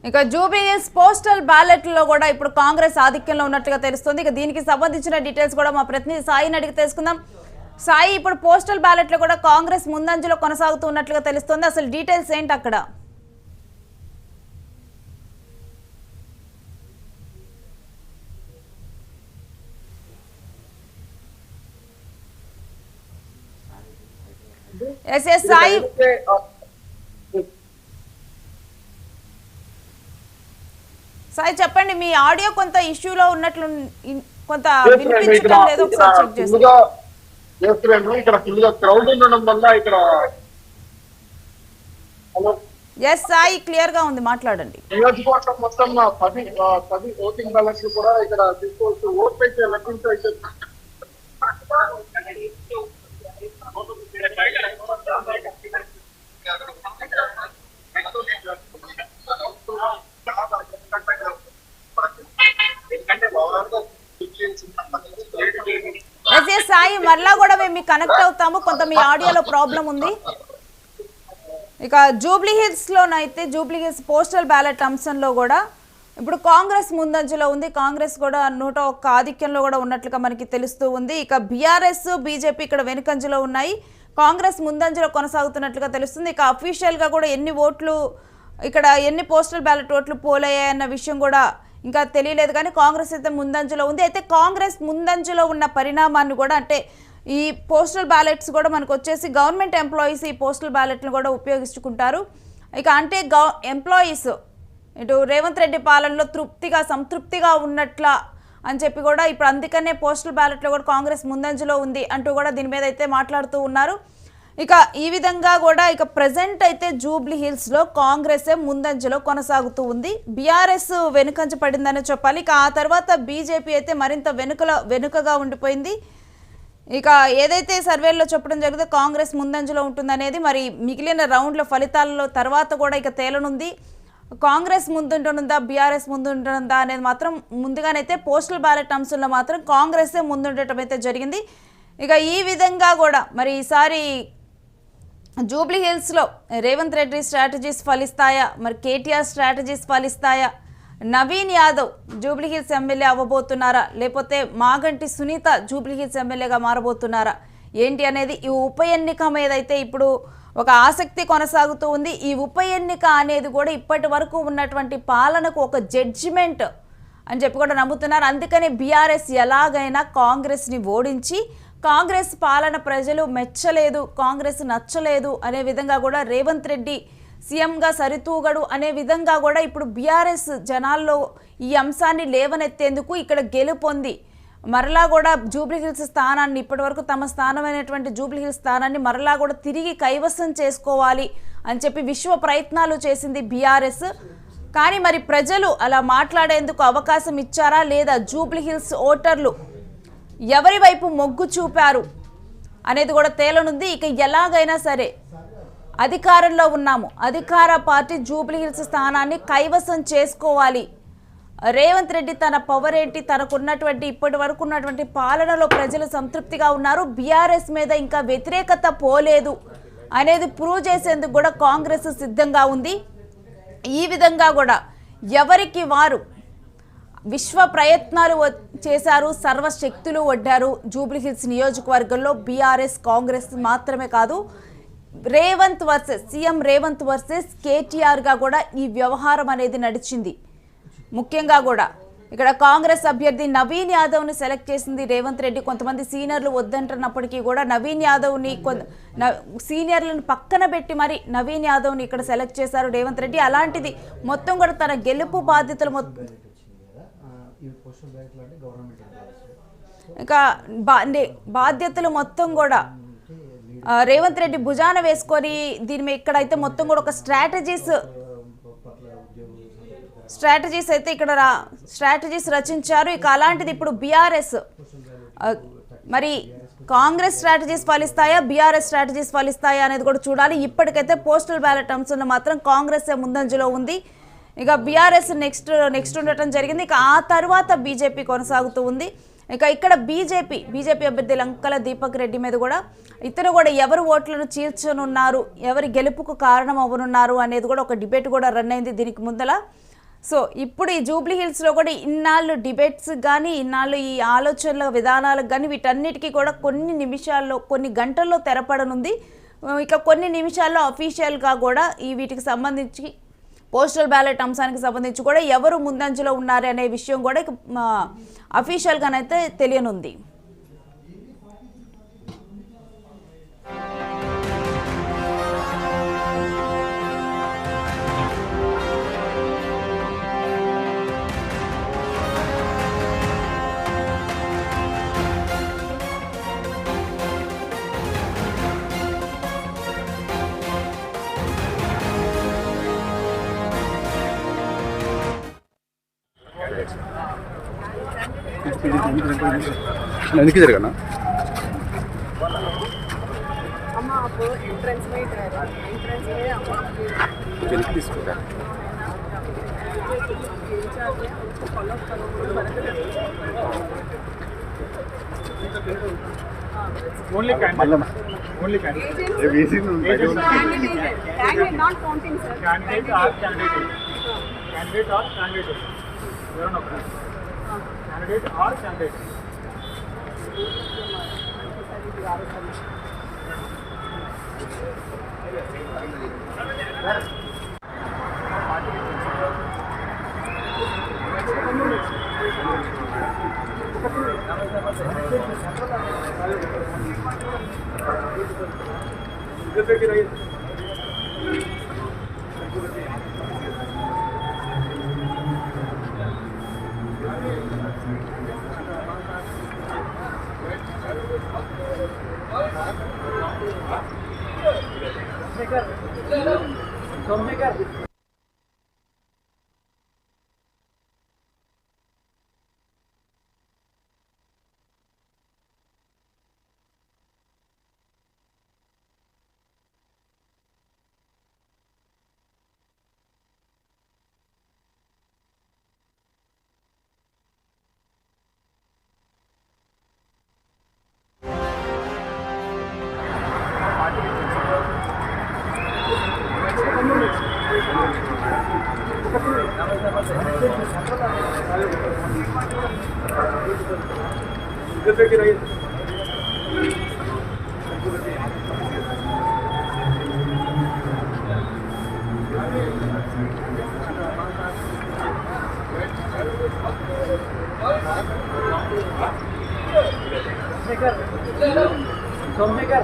ఇక జూబ్లీహిల్స్ పోస్టల్ బ్యాలెట్లో కూడా ఇప్పుడు కాంగ్రెస్ ఆధిక్యంలో ఉన్నట్లుగా తెలుస్తుంది. ఇక దీనికి సంబంధించిన డీటెయిల్స్ కూడా మా ప్రతినిధి సాయిని అడిగి తెలుసుకుందాం. సాయి, ఇప్పుడు పోస్టల్ బ్యాలెట్లో కూడా కాంగ్రెస్ ముందంజలో కొనసాగుతూ ఉన్నట్లుగా తెలుస్తుంది. అసలు డీటెయిల్స్ ఏంటి అక్కడ? ఎస్ సాయి, సాయి చెప్పండి. మీ ఆడియో కొంత ఇష్యూలో ఉన్నట్లు కొంత వినిపించడం లేదు, ఒకసారి చెక్ చేస్తాను. ఇక్కడ ఫుల్ గా క్రౌడ్ ఉండడం వల్ల ఇక్కడ ఎస్ సాయి, క్లియర్ గా ఉంది, మాట్లాడండి. నియోజకవర్గం మొత్తం 10 ఓటింగ్ బ్యాలెన్స్ కూడా ఇక్కడ తీసుకోవచ్చు. ఓట్ అయితే లెక్కించి సాయి మరలా కూడా మేము కనెక్ట్ అవుతాము, కొంత మీ ఆడియోలో ప్రాబ్లం ఉంది. ఇక జూబ్లీహిల్స్ లోనైతే జూబ్లీహిల్స్ పోస్టల్ బ్యాలెట్ అంశంలో కూడా ఇప్పుడు కాంగ్రెస్ ముందంజలో ఉంది. కాంగ్రెస్ కూడా 101 ఆధిక్యంలో కూడా ఉన్నట్లుగా మనకి తెలుస్తూ ఉంది. ఇక బీఆర్ఎస్ బీజేపీ ఇక్కడ వెనుకంజలో ఉన్నాయి. కాంగ్రెస్ ముందంజలో కొనసాగుతున్నట్లుగా తెలుస్తుంది. ఇక అఫీషియల్ గా కూడా ఎన్ని ఓట్లు ఇక్కడ ఎన్ని పోస్టల్ బ్యాలెట్ ఓట్లు పోలయ్యాయన్న విషయం కూడా ఇంకా తెలియలేదు, కానీ కాంగ్రెస్ అయితే ముందంజలో ఉంది. అయితే కాంగ్రెస్ ముందంజలో ఉన్న పరిణామాన్ని కూడా, అంటే ఈ పోస్టల్ బ్యాలెట్స్ కూడా మనకు వచ్చేసి గవర్నమెంట్ ఎంప్లాయీస్ ఈ పోస్టల్ బ్యాలెట్ను కూడా ఉపయోగించుకుంటారు. ఇక అంటే ఎంప్లాయీస్ ఇటు రేవంత్ రెడ్డి పాలనలో సంతృప్తిగా ఉన్నట్ల అని చెప్పి కూడా ఇప్పుడు అందుకనే పోస్టల్ బ్యాలెట్లో కూడా కాంగ్రెస్ ముందంజలో ఉంది అంటూ కూడా దీని మీద అయితే మాట్లాడుతూ ఉన్నారు. ఇక ఈ విధంగా కూడా ఇక ప్రజెంట్ అయితే జూబ్లీహిల్స్లో కాంగ్రెసే ముందంజలో కొనసాగుతూ ఉంది. బీఆర్ఎస్ వెనుకంజ పడిందనే చెప్పాలి. ఇక ఆ తర్వాత బీజేపీ అయితే మరింత వెనుకగా ఉండిపోయింది. ఇక ఏదైతే సర్వేల్లో చెప్పడం జరిగితే కాంగ్రెస్ ముందంజలో ఉంటుందనేది మరి మిగిలిన రౌండ్ల ఫలితాలలో తర్వాత కూడా ఇక తేలనుంది. కాంగ్రెస్ ముందుంటుందా బీఆర్ఎస్ ముందుంటుందా అనేది మాత్రం ముందుగానైతే పోస్టల్ బ్యాలెట్ అంశంలో మాత్రం కాంగ్రెసే ముందుండటం అయితే జరిగింది. ఇక ఈ విధంగా కూడా మరి ఈసారి జూబ్లీహిల్స్లో రేవంత్ రెడ్డి స్ట్రాటజీస్ ఫలిస్తాయా, మరి కేటీఆర్ స్ట్రాటజీస్ ఫలిస్తాయా, నవీన్ యాదవ్ జూబ్లీహిల్స్ ఎమ్మెల్యే అవ్వబోతున్నారా, లేకపోతే మాగంటి సునీత జూబ్లీహిల్స్ ఎమ్మెల్యేగా మారబోతున్నారా ఏంటి అనేది ఈ ఉప ఎన్నిక మీద అయితే ఇప్పుడు ఒక ఆసక్తి కొనసాగుతూ ఉంది. ఈ ఉప ఎన్నిక అనేది కూడా ఇప్పటి వరకు ఉన్నటువంటి పాలనకు ఒక జడ్జిమెంట్ అని చెప్పి కూడా నమ్ముతున్నారు. అందుకని బీఆర్ఎస్ ఎలాగైనా కాంగ్రెస్ని ఓడించి కాంగ్రెస్ పాలన ప్రజలు మెచ్చలేదు, కాంగ్రెస్ నచ్చలేదు అనే విధంగా కూడా రేవంత్ రెడ్డి సీఎంగా సరితూగడు అనే విధంగా కూడా ఇప్పుడు బీఆర్ఎస్ జనాల్లో ఈ అంశాన్ని లేవనెత్తేందుకు ఇక్కడ గెలుపొంది మరలా కూడా జూబ్లీహిల్స్ స్థానాన్ని ఇప్పటివరకు తమ స్థానమైనటువంటి జూబ్లీహిల్స్ స్థానాన్ని మరలా కూడా తిరిగి కైవసం చేసుకోవాలి అని చెప్పి విశ్వ ప్రయత్నాలు చేసింది బీఆర్ఎస్. కానీ మరి ప్రజలు అలా మాట్లాడేందుకు అవకాశం ఇచ్చారా లేదా, జూబ్లీహిల్స్ ఓటర్లు ఎవరి వైపు మొగ్గు చూపారు అనేది కూడా తేలనుంది. ఇక ఎలాగైనా సరే అధికారంలో ఉన్నాము, అధికార పార్టీ జూబ్లీహిల్స్ స్థానాన్ని కైవసం చేసుకోవాలి. రేవంత్ రెడ్డి తన పవర్ ఏంటి, తనకున్నటువంటి ఇప్పటి వరకు ఉన్నటువంటి పాలనలో ప్రజలు సంతృప్తిగా ఉన్నారు, బీఆర్ఎస్ మీద ఇంకా వ్యతిరేకత పోలేదు అనేది ప్రూవ్ చేసేందుకు కూడా కాంగ్రెస్ సిద్ధంగా ఉంది. ఈ విధంగా కూడా ఎవరికి వారు విశ్వ ప్రయత్నాలు చేశారు, సర్వశక్తులు వడ్డారు. జూబ్లీహిల్స్ నియోజకవర్గంలో బీఆర్ఎస్ కాంగ్రెస్ మాత్రమే కాదు, Revanth versus CM Revanth versus కేటీఆర్గా కూడా ఈ వ్యవహారం అనేది నడిచింది. ముఖ్యంగా కూడా ఇక్కడ కాంగ్రెస్ అభ్యర్థి నవీన్ యాదవ్ని సెలెక్ట్ చేసింది రేవంత్ రెడ్డి. కొంతమంది సీనియర్లు వద్దంటున్నప్పటికీ కూడా నవీన్ యాదవ్ని సీనియర్లను పక్కన పెట్టి మరి నవీన్ యాదవ్ని ఇక్కడ సెలెక్ట్ చేశారు రేవంత్ రెడ్డి. అలాంటిది మొత్తం కూడా తన గెలుపు బాధ్యతలు ఇంకా బాధ్యతలు మొత్తం కూడా రేవంత్ రెడ్డి భుజాన వేసుకొని దీని మీద ఇక్కడైతే మొత్తం కూడా ఒక స్ట్రాటజీస్ అయితే ఇక్కడ స్ట్రాటజీస్ రచించారు. ఇక అలాంటిది ఇప్పుడు బీఆర్ఎస్ మరి కాంగ్రెస్ స్ట్రాటజీస్ ఫలిస్తాయా బీఆర్ఎస్ స్ట్రాటజీస్ ఫలిస్తాయా అనేది కూడా చూడాలి. ఇప్పటికైతే పోస్టల్ బ్యాలెట్ అంశంలో మాత్రం కాంగ్రెస్ ముందంజలో ఉంది. ఇక బీఆర్ఎస్ నెక్స్ట్ ఉండటం జరిగింది. ఇక ఆ తర్వాత బీజేపీ కొనసాగుతూ ఉంది. ఇక ఇక్కడ బీజేపీ అభ్యర్థి లంకల దీపక్ రెడ్డి మీద కూడా ఇతను కూడా ఎవరు ఓట్లను చీల్చనున్నారు, ఎవరి గెలుపుకు కారణం అవ్వనున్నారు అనేది కూడా ఒక డిబేట్ కూడా రన్ అయింది దీనికి ముందల. సో ఇప్పుడు ఈ జూబ్లీ హిల్స్లో కూడా ఇన్నాళ్ళు డిబేట్స్ కానీ ఇన్నాళ్ళు ఈ ఆలోచనల విధానాలకు కానీ వీటన్నిటికీ కూడా కొన్ని నిమిషాల్లో కొన్ని గంటల్లో తెరపడనుంది. ఇక కొన్ని నిమిషాల్లో అఫీషియల్గా కూడా ఈ వీటికి సంబంధించి పోస్టల్ బ్యాలెట్ అంశానికి సంబంధించి కూడా ఎవరు ముందంజలో ఉన్నారు అనే విషయం కూడా అఫీషియల్గానైతే తెలియనుంది. ఎందుకు జరగనా अम्मा आप एंट्रेंस में एंट्रेंस में अम्मा వెనక్కి తీసుకుంటా फॉलो करो only candidate not counting sir candidate or candidate ఎవరన్నా ఒకరు candidate or candidate Somekar